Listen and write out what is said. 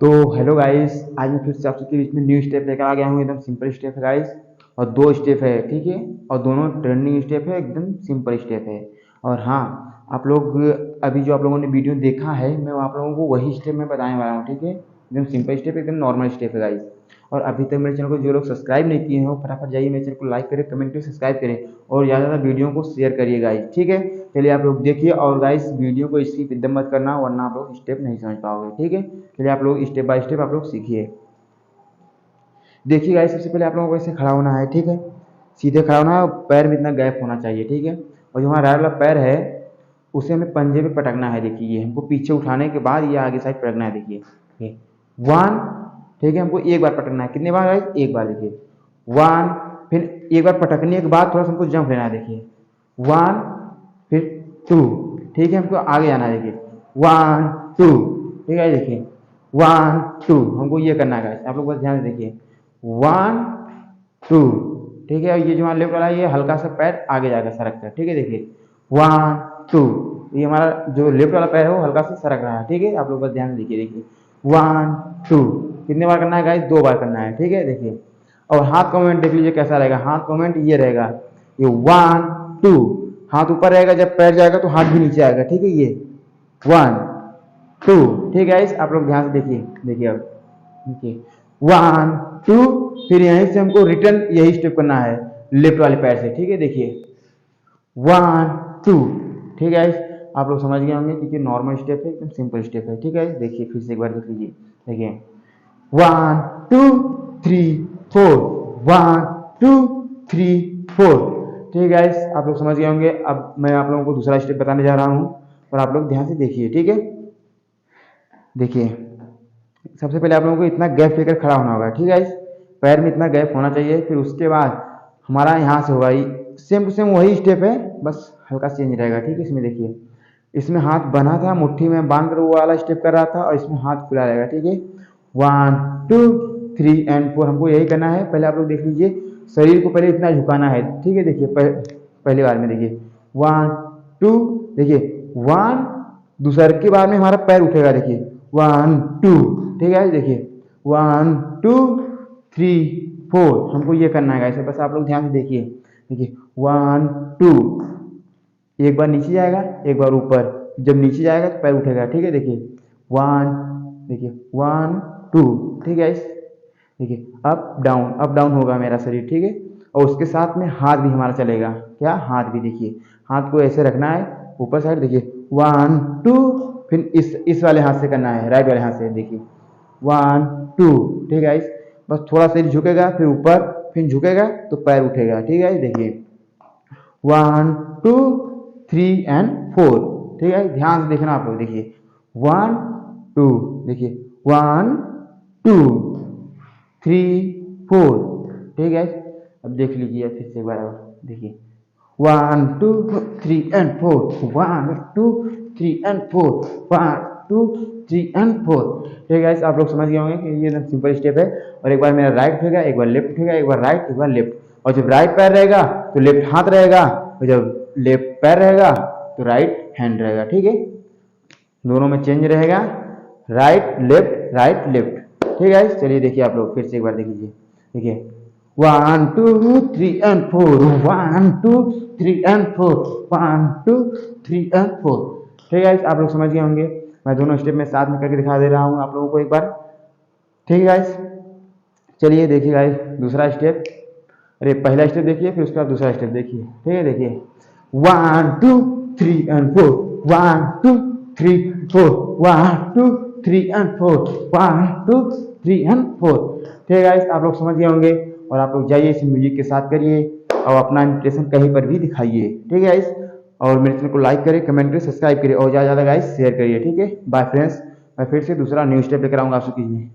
तो hello guys, आज मैं फिर से आप सबके बीच में न्यू स्टेप लेकर आ गया हूँ। एकदम सिंपल स्टेप है गाइस, और दो स्टेप है, ठीक है। और दोनों ट्रेंडिंग स्टेप है, एकदम सिंपल स्टेप है। और हाँ, आप लोग अभी जो आप लोगों ने वीडियो देखा है, मैं आप लोगों को वही स्टेप मैं बताने वाला हूँ, ठीक है। एकदम सिंपल स्टेप, एकदम नॉर्मल स्टेप है गाइस। और अभी तक मेरे चैनल को जो लोग सब्सक्राइब नहीं किए हैं, वो फटाफट जाइए मेरे चैनल को लाइक करें, कमेंट करें, सब्सक्राइब करें और ज़्यादा से ज़्यादा वीडियो को शेयर करिए गाइस, ठीक है। चलिए आप लोग देखिए, और गाइस वीडियो को स्किप एकदम मत करना, वरना आप लोग स्टेप नहीं समझ पाओगे, ठीक है। चलिए आप लोग स्टेप बाय स्टेप आप लोग सीखिए। देखिए गाइस, सबसे पहले आप लोगों को ऐसे खड़ा होना है, ठीक है। सीधे खड़ा होना है, पैर में इतना गैप होना चाहिए, ठीक है। और जो हमारा राइट वाला पैर है, उसे हमें पंजे पे पटकना है। देखिए, ये हमको पीछे उठाने के बाद ये आगे साइड पटकना है। देखिए ये 1, ठीक है। हमको एक बार पटकना है। कितने बार गाइस? एक बार। देखिए 1, फिर एक बार पटकने के बाद थोड़ा सा हमको जंप लेना है। देखिए 1, फिर 2, ठीक है। हमको आगे आना है। देखिए 1 2, ठीक है। देखिए 1 2 हमको ये करना है गाइस, आप लोग बस ध्यान से देखिए 1 2, ठीक है। ये जो हमारा लेफ्ट वाला है, ये हल्का सा पैर आगे जाएगा, सरक कर, ठीक है। देखिए 1 2, ये हमारा जो लेफ्ट वाला पैर है वो हल्का सा सरक रहा है, ठीक है। आप लोग बस ध्यान से देखिए। देखिए 1 2, कितने बार करना है गाइस? 2 बार करना है, ठीक है। देखिए, और हाथ का मूवमेंट देख लीजिए कैसा रहेगा। हाथ का मूवमेंट ये रहेगा, ये 1 2, हाथ ऊपर रहेगा, जब पैर जाएगा तो हाथ भी नीचे आएगा, ठीक है। ये 1 2, ठीक है गाइस। आप लोग ध्यान से देखिए। देखिए अब देखिए 1 2, फिर यहीं से हमको रिटर्न यही स्टेप करना है लेफ्ट वाले पैर से, ठीक है। देखिए 1 2, ठीक है गाइस। आप लोग समझ गए होंगे, क्योंकि नॉर्मल स्टेप है, एकदम सिंपल स्टेप है, ठीक है। देखिए फिर से एक बार देख लीजिए। देखिए 1 2 3 4, 1 2 3 4, ठीक है गाइस। आप लोग समझ गए होंगे। अब मैं आप लोगों को दूसरा स्टेप बताने जा रहा हूँ, और आप लोग ध्यान से देखिए, ठीक है। देखिए सबसे पहले आप लोगों को इतना गैप लेकर खड़ा होना होगा, ठीक है गाइस। पैर में इतना गैप होना चाहिए। फिर उसके बाद हमारा यहाँ से होगा सेम टू सेम वही स्टेप है, बस हल्का चेंज रहेगा, ठीक है। इसमें देखिए, इसमें हाथ बना था, मुट्ठी में बांध कर वो वाला स्टेप कर रहा था, और इसमें हाथ खुला रहेगा, ठीक है। 1 2 3 एंड 4 हमको यही करना है। पहले आप लोग देख लीजिए, शरीर को पहले इतना झुकाना है, ठीक है। देखिए पहली बार में देखिए 1 2, देखिए 1, दूसरे की बार में हमारा पैर उठेगा। देखिए 1 2, ठीक है। देखिए 1 2 3 4 हमको ये करना है ऐसे, बस आप लोग ध्यान से देखिए। देखिए 1 2, एक बार नीचे जाएगा, एक बार ऊपर, जब नीचे जाएगा तो पैर उठेगा, ठीक है। देखिए 1, देखिए 1 2, ठीक है। देखिए अप डाउन होगा मेरा शरीर, ठीक है। और उसके साथ में हाथ भी हमारा चलेगा। क्या? हाथ भी। देखिए हाथ को ऐसे रखना है ऊपर साइड। देखिए 1 2, फिर इस वाले हाथ से करना है, राइट वाले हाथ से। देखिए 1 2, ठीक है गाइस। बस थोड़ा सा झुकेगा, फिर ऊपर, फिर झुकेगा तो पैर उठेगा, ठीक है। देखिए 1 2 3 एंड 4, ठीक है। ध्यान से देखना आप लोग। देखिए 1 2, देखिए 1 2 3 4, ठीक है। अब देख लीजिए फिर से एक बार और। देखिए 1 2 3 एंड 4, 1 2 3 एंड 4, 1 2 3 एंड 4, ठीक है गाइस। आप लोग समझ गए होंगे कि ये एकदम सिंपल स्टेप है। और एक बार मेरा राइट उठेगा, एक बार लेफ्ट उठेगा, एक बार राइट, एक बार लेफ्ट। और जब राइट पैर रहेगा तो लेफ्ट हाथ रहेगा, और जब लेफ्ट पैर रहेगा तो राइट हैंड रहेगा, ठीक है। दोनों में चेंज रहेगा, राइट लेफ्ट, ठीक है गाइस। चलिए देखिए आप लोग फिर से एक बार देख लीजिए। देखिए 1 2 3 एंड 4, 1 2 3 एंड 4, 1 2 3 एंड 4, ठीक है गाइस। आप लोग समझ गए होंगे। मैं दोनों स्टेप में साथ में करके दिखा दे रहा हूँ आप लोगों को एक बार, ठीक है गाइस। चलिए देखिए गाइस दूसरा स्टेप। अरे पहला स्टेप देखिए, फिर उसके बाद दूसरा स्टेप देखिए, ठीक है। देखिए 1 2 3 एंड 4, 1 2 3 4, 1 2 3 एंड 4, 1 2 3 एंड 4, ठीक है गाइस। आप लोग समझ गए होंगे। और आप लोग जाइए इस म्यूजिक के साथ करिए, और अपना इंप्रेशन कहीं पर भी दिखाइए, ठीक है गाइस। और मेरे चैनल को लाइक करें, कमेंट करें, सब्सक्राइब करिए, और ज़्यादा ज़्यादा गाइस शेयर करिए, ठीक है। बाय फ्रेंड्स, मैं फिर से दूसरा न्यू स्टेप लेकर आऊँगा आप सबके लिए।